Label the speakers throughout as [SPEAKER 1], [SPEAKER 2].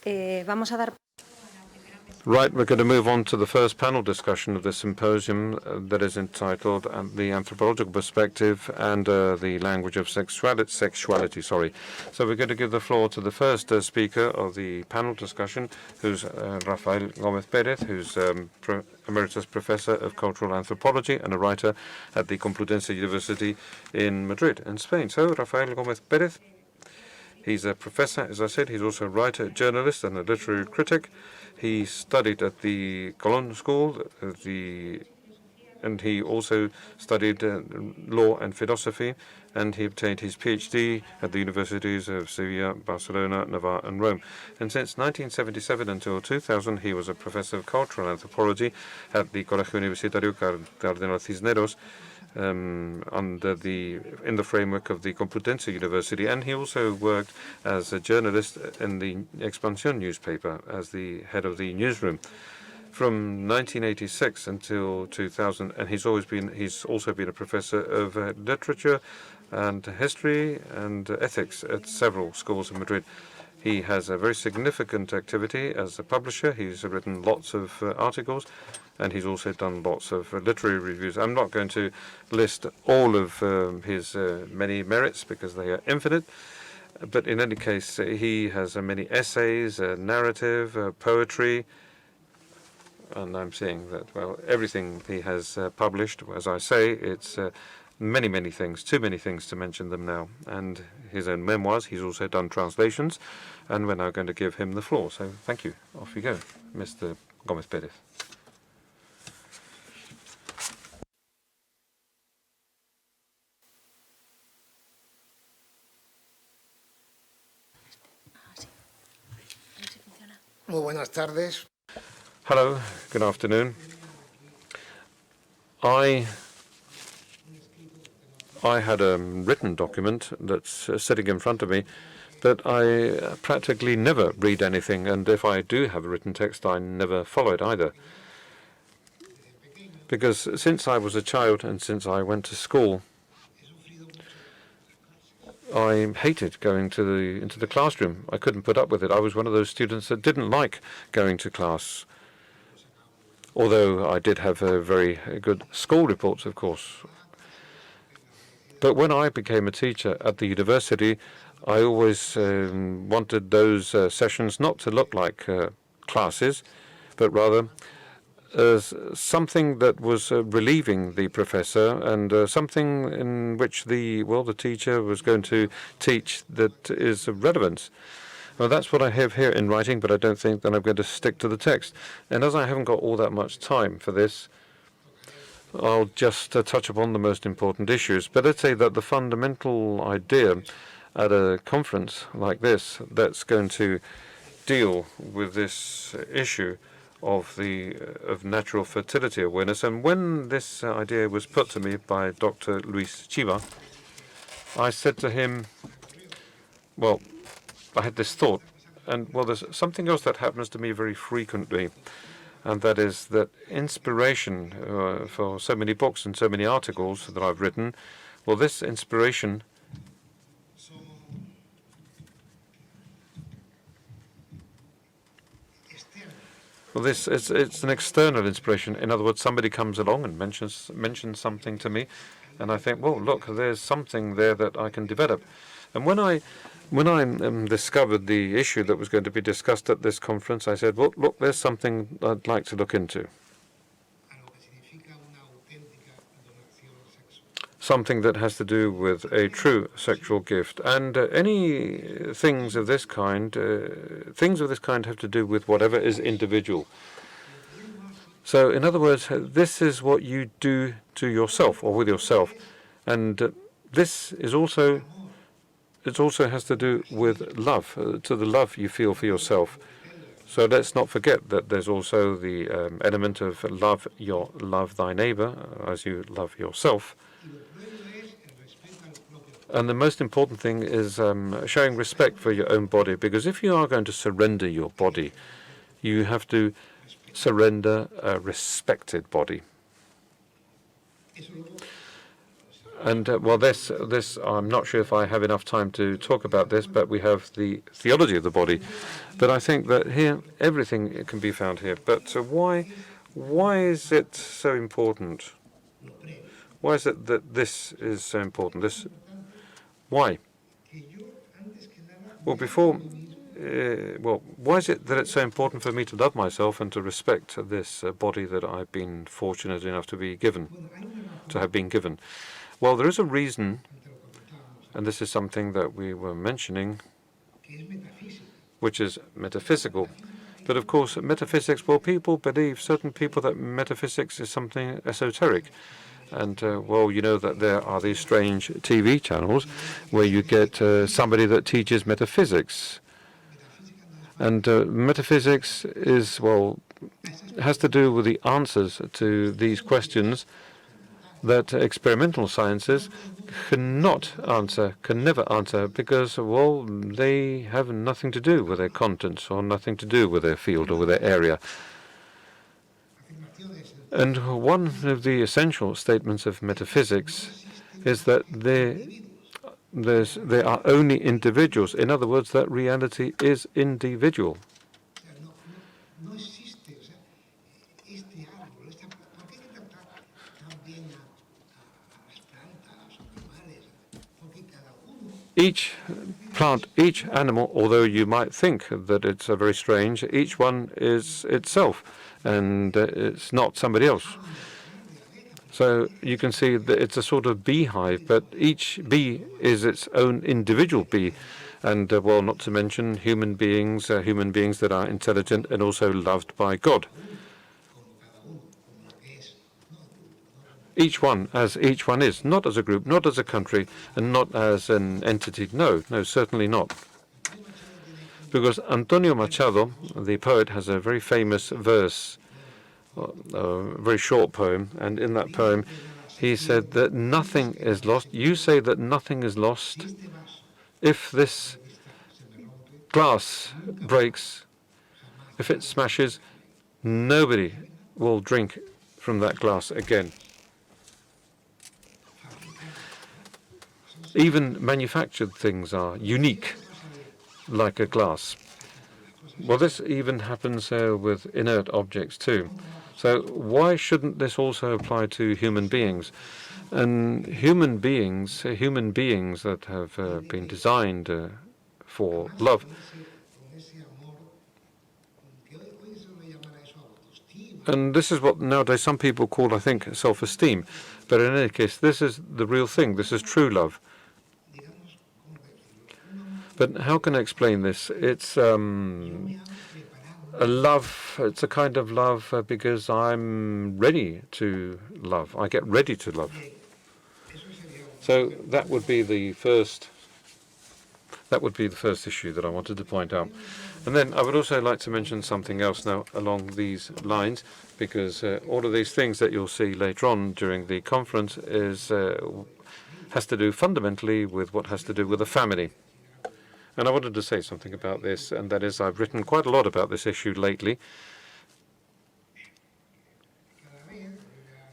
[SPEAKER 1] Vamos a dar.
[SPEAKER 2] Right, we're going to move on to the first panel discussion of the symposium that is entitled The Anthropological Perspective and the Language of Sexuality. So we're going to give the floor to the first speaker of the panel discussion, who's Rafael Gómez Pérez, who's Emeritus Professor of Cultural Anthropology and a writer at the Complutense University in Madrid, in Spain. So, Rafael Gómez Pérez, he's a professor, as I said. He's also a writer, journalist, and a literary critic. He studied at the Colón School, and he also studied law and philosophy, and he obtained his PhD at the universities of Sevilla, Barcelona, Navarre, and Rome. And since 1977 until 2000, he was a professor of cultural anthropology at the Colegio Universitario Cardenal Cisneros, in the framework of the Complutense University, and he also worked as a journalist in the Expansión newspaper as the head of the newsroom from 1986 until 2000. And he's also been a professor of literature and history and ethics at several schools in Madrid. He has a very significant activity as a publisher. He's written lots of articles, and he's also done lots of literary reviews. I'm not going to list all of his many merits because they are infinite, but in any case, he has many essays, narrative, poetry, and I'm saying that, well, everything he has published, as I say, it's many, many things, too many things to mention them now. And his own memoirs, he's also done translations, and we're now going to give him the floor. So thank you. Off you go, Mr. Gómez Pérez.
[SPEAKER 3] Muy buenas tardes.
[SPEAKER 2] Hello, good afternoon. I had a written document that's sitting in front of me, but I practically never read anything, and if I do have a written text, I never follow it either. Because since I was a child and since I went to school, I hated going into the classroom. I couldn't put up with it. I was one of those students that didn't like going to class, although I did have very good school reports, of course. But when I became a teacher at the university, I always wanted those sessions not to look like classes, but rather as something that was relieving the professor and something in which the teacher was going to teach that is of relevance. Well, that's what I have here in writing, but I don't think that I'm going to stick to the text. And as I haven't got all that much time for this, I'll just touch upon the most important issues. But let's say that the fundamental idea at a conference like this that's going to deal with this issue of natural fertility awareness. And when this idea was put to me by Dr. Luis Chiva, I said to him, well, I had this thought, and well, there's something else that happens to me very frequently, and that is that inspiration for so many books and so many articles that I've written, well, this inspiration it's an external inspiration. In other words, somebody comes along and mentions something to me, and I think, well, look, there's something there that I can develop. And when I discovered the issue that was going to be discussed at this conference, I said, well, look, there's something I'd like to look into. Something that has to do with a true sexual gift. And any things of this kind have to do with whatever is individual. So, in other words, this is what you do to yourself or with yourself. And this is also, it also has to do with love, to the love you feel for yourself. So let's not forget that there's also the element of love thy neighbor as you love yourself. And the most important thing is showing respect for your own body, because if you are going to surrender your body, you have to surrender a respected body. And well, this I'm not sure if I have enough time to talk about this, but we have the theology of the body. But I think that here everything can be found here. But why is it so important? Why is it that this is so important? Why? Well, why is it that it's so important for me to love myself and to respect this body that I've been fortunate enough to have been given? Well, there is a reason, and this is something that we were mentioning, which is metaphysical. But of course, metaphysics, well, certain people that metaphysics is something esoteric. And, well, you know that there are these strange TV channels where you get somebody that teaches metaphysics. And metaphysics has to do with the answers to these questions that experimental sciences can never answer, because, well, they have nothing to do with their contents or nothing to do with their field or with their area. And one of the essential statements of metaphysics is that there are only individuals. In other words, that reality is individual. Each plant, each animal, although you might think that it's very strange, each one is itself, and it's not somebody else. So you can see that it's a sort of beehive, but each bee is its own individual bee. And, well, not to mention human beings that are intelligent and also loved by God. Each one is, not as a group, not as a country, and not as an entity. No, certainly not. Because Antonio Machado, the poet, has a very famous verse, a very short poem, and in that poem he said that nothing is lost. You say that nothing is lost. If this glass breaks, if it smashes, nobody will drink from that glass again. Even manufactured things are unique, like a glass. Well, this even happens with inert objects too. So why shouldn't this also apply to human beings? And human beings that have been designed for love. And this is what nowadays some people call, I think, self-esteem. But in any case, this is the real thing. This is true love. But how can I explain this? It's a love. It's a kind of love because I'm ready to love. I get ready to love. So that would be the first. That would be the first issue that I wanted to point out. And then I would also like to mention something else now along these lines, because all of these things that you'll see later on during the conference has to do fundamentally with what has to do with the family. And I wanted to say something about this, and that is I've written quite a lot about this issue lately,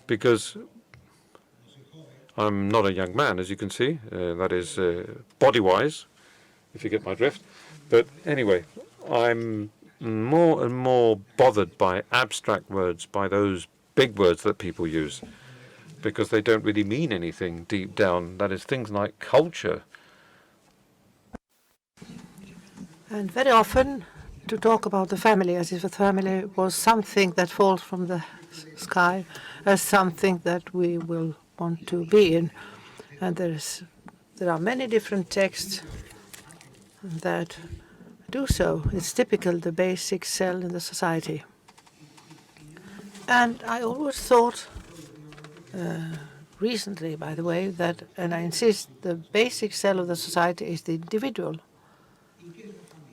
[SPEAKER 2] because I'm not a young man, as you can see, that is body-wise, if you get my drift. But anyway, I'm more and more bothered by abstract words, by those big words that people use, because they don't really mean anything deep down. That is, things like culture.
[SPEAKER 1] And very often to talk about the family as if the family was something that falls from the sky, as something that we will want to be in. And there are many different texts that do so. It's typical, the basic cell in the society. And I always thought, recently, by the way, that, and I insist, the basic cell of the society is the individual.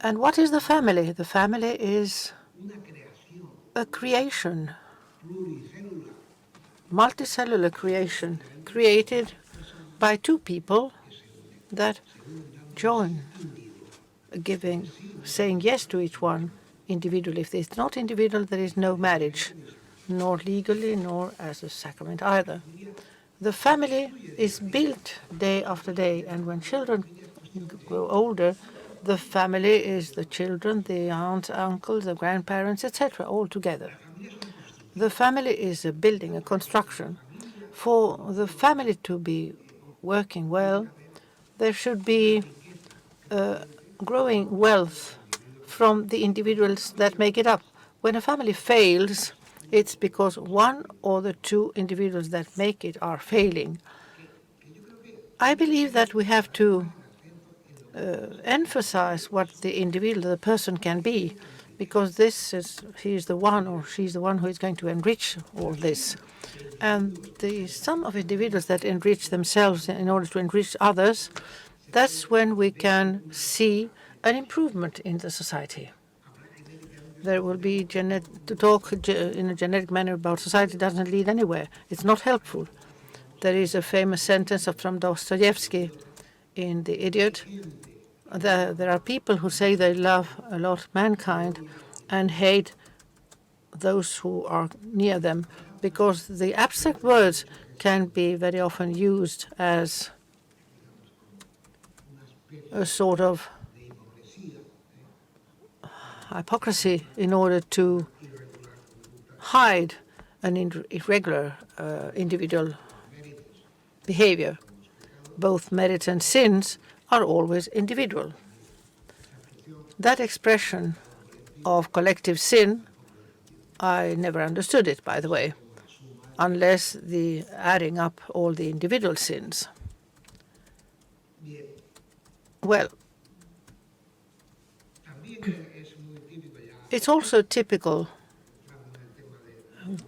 [SPEAKER 1] And what is the family? The family is a creation, multicellular creation, created by two people that join, saying yes to each one individually. If it's not individual, there is no marriage, nor legally, nor as a sacrament either. The family is built day after day, and when children grow older, the family is the children, the aunts, uncles, the grandparents, etc., all together. The family is a building, a construction. For the family to be working well, there should be growing wealth from the individuals that make it up. When a family fails, it's because one or the two individuals that make it are failing. I believe that we have to emphasize what the individual, the person can be, because he is the one or she's the one who is going to enrich all this. And the sum of individuals that enrich themselves in order to enrich others, that's when we can see an improvement in the society. There will be to talk in a generic manner about society doesn't lead anywhere. It's not helpful. There is a famous sentence from Dostoevsky in The Idiot. There are people who say they love a lot mankind and hate those who are near them, because the abstract words can be very often used as a sort of hypocrisy in order to hide an irregular individual behavior. Both merits and sins are always individual. That expression of collective sin, I never understood it, by the way, unless the adding up all the individual sins. Well, it's also typical,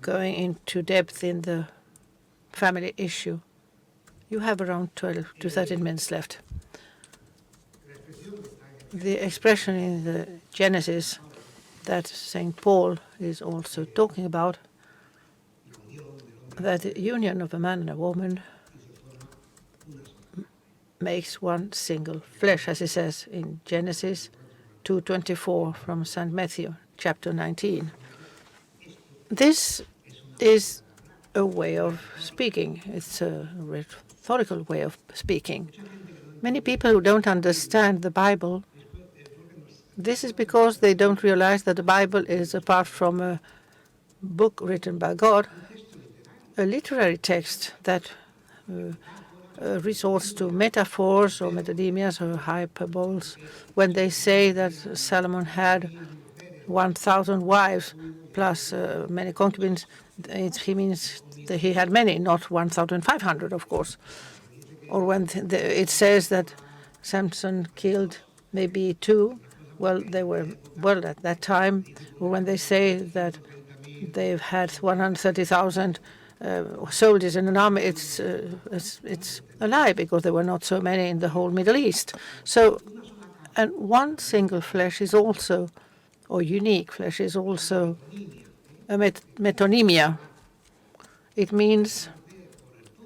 [SPEAKER 1] going into depth in the family issue. You have around 12 to 13 minutes left. The expression in the Genesis that St. Paul is also talking about, that the union of a man and a woman makes one single flesh, as he says in Genesis 2:24 from St. Matthew, chapter 19. This is a way of speaking. It's a rhetorical way of speaking. Many people who don't understand the Bible, this is because they don't realize that the Bible is, apart from a book written by God, a literary text that resorts to metaphors or metonymias or hyperboles. When they say that Solomon had 1,000 wives plus many concubines, he means that he had many, not 1,500, of course. Or when it says that Samson killed maybe 2, well, they were well at that time. Or when they say that they've had 130,000 soldiers in an army, it's a lie, because there were not so many in the whole Middle East. So, and one single flesh is also, or unique flesh is also a metonymia. It means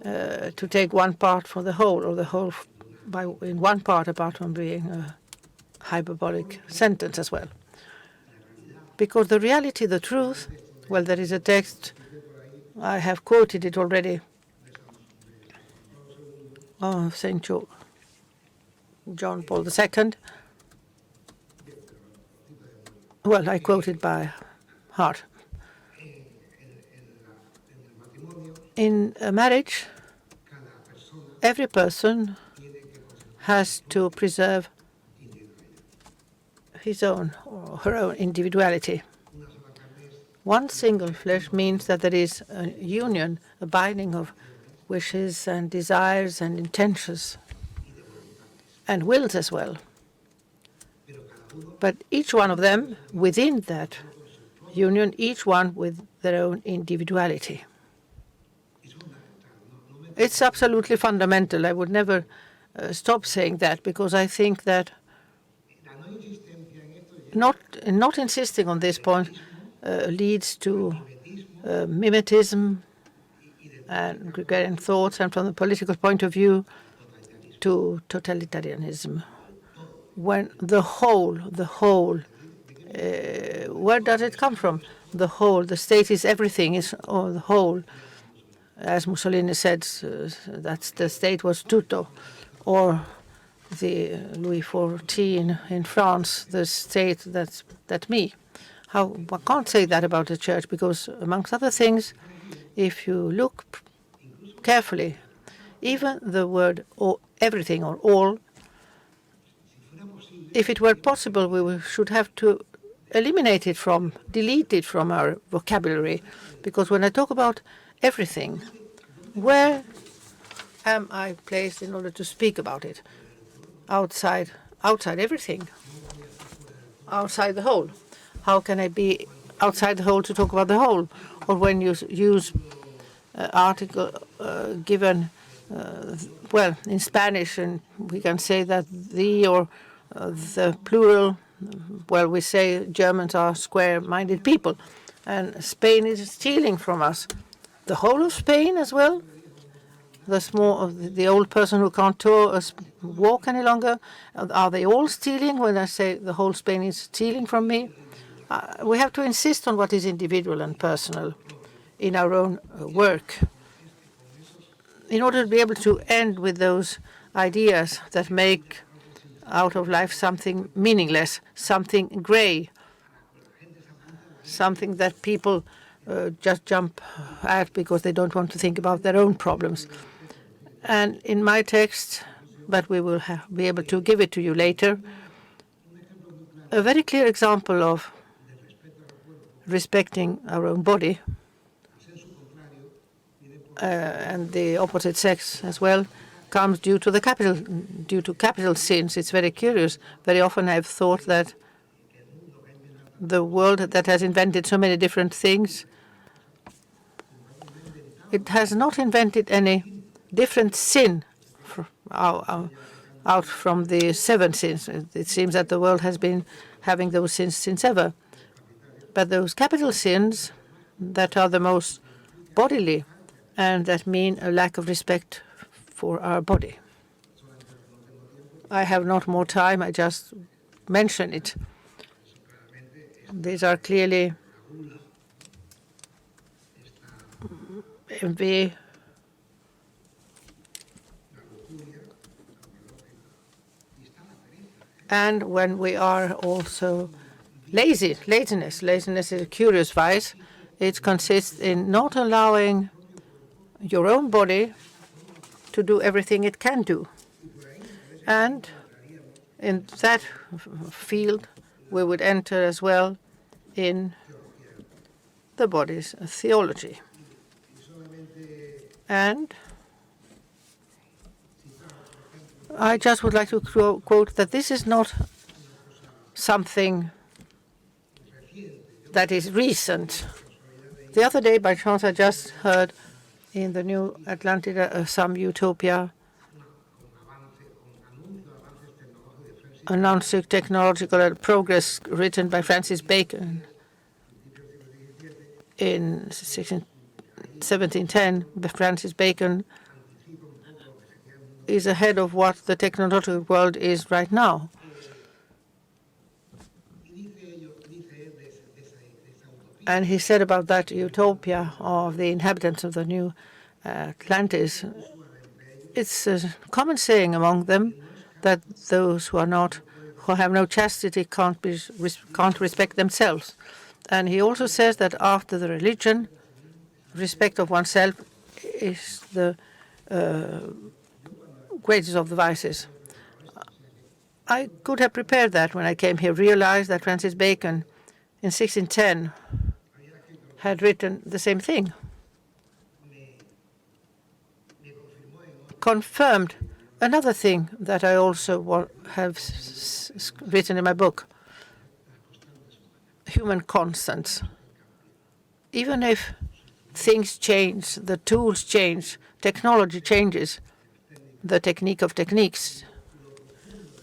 [SPEAKER 1] to take one part for the whole, or the whole in one part, apart from being a hyperbolic sentence as well. Because the reality, the truth, well, there is a text, I have quoted it already, of St. John Paul II. Well, I quote it by heart. In a marriage, every person has to preserve his own or her own individuality. One single flesh means that there is a union, a binding of wishes and desires and intentions and wills as well. But each one of them, within that union, each one with their own individuality. It's absolutely fundamental. I would never stop saying that, because I think that not insisting on this point leads to mimetism and gregarious thoughts, and from the political point of view, to totalitarianism. When the whole, where does it come from? The whole, the state is everything, is all the whole. as Mussolini said, that the state was tutto, or the Louis XIV in France, the state that's me. How I can't say that about the church, because amongst other things, if you look carefully, even the word or everything or all, if it were possible, we should have to delete it from our vocabulary, because when I talk about everything, where am I placed in order to speak about it? Outside everything, outside the whole. How can I be outside the whole to talk about the whole? Or when you use article given, well, in Spanish, and we can say that the or the plural, well, we say Germans are square-minded people, and Spain is stealing from us. The whole of Spain as well? The old person who can't walk any longer, are they all stealing when I say the whole Spain is stealing from me? We have to insist on what is individual and personal in our own work in order to be able to end with those ideas that make out of life something meaningless, something gray, something that people just jump at because they don't want to think about their own problems. And in my text, but we will be able to give it to you later, a very clear example of respecting our own body and the opposite sex as well comes due to capital sins. It's very curious. Very often I've thought that the world that has invented so many different things, it has not invented any different sin out from the 7 sins. It seems that the world has been having those sins since ever. But those capital sins that are the most bodily and that mean a lack of respect for our body. I have not more time, I just mention it. These are clearly envy, and when we are also laziness. Laziness is a curious vice. It consists in not allowing your own body to do everything it can do. And in that field, we would enter as well in the body's theology. And I just would like to quote that this is not something that is recent. The other day, by chance, I just heard in the New Atlantida some utopia announcing technological progress written by Francis Bacon in 1710. Francis Bacon is ahead of what the technological world is right now. And he said about that utopia of the inhabitants of the New Atlantis, it's a common saying among them that those who have no chastity can't respect themselves. And he also says that after the religion, respect of oneself is the greatest of the vices. I could have prepared that when I came here, realized that Francis Bacon in 1610 had written the same thing. Confirmed another thing that I also have written in my book, human constants. Even if things change, the tools change, technology changes, the technique of techniques,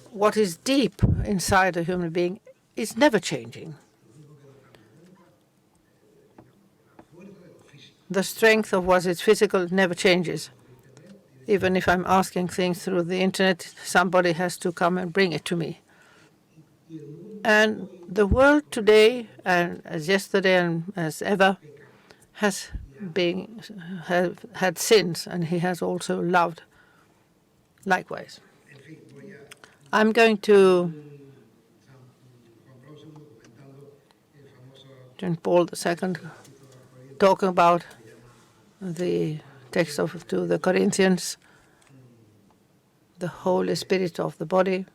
[SPEAKER 1] what is deep inside a human being is never changing. The strength of what is physical never changes. Even if I'm asking things through the internet, somebody has to come and bring it to me. And the world today, and as yesterday and as ever, has have had sins, and he has also loved likewise. I'm going to John Paul II talking about the text to the Corinthians, the Holy Spirit of the body.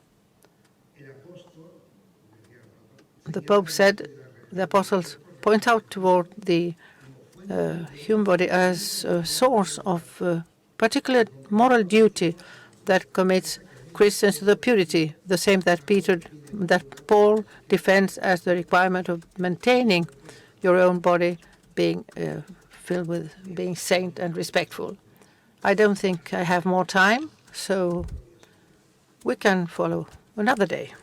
[SPEAKER 1] The Pope said the apostles point out toward the human body as a source of particular moral duty that commits Christians to the purity, the same that Paul defends as the requirement of maintaining your own body being filled with being saint and respectful. I don't think I have more time, so we can follow another day.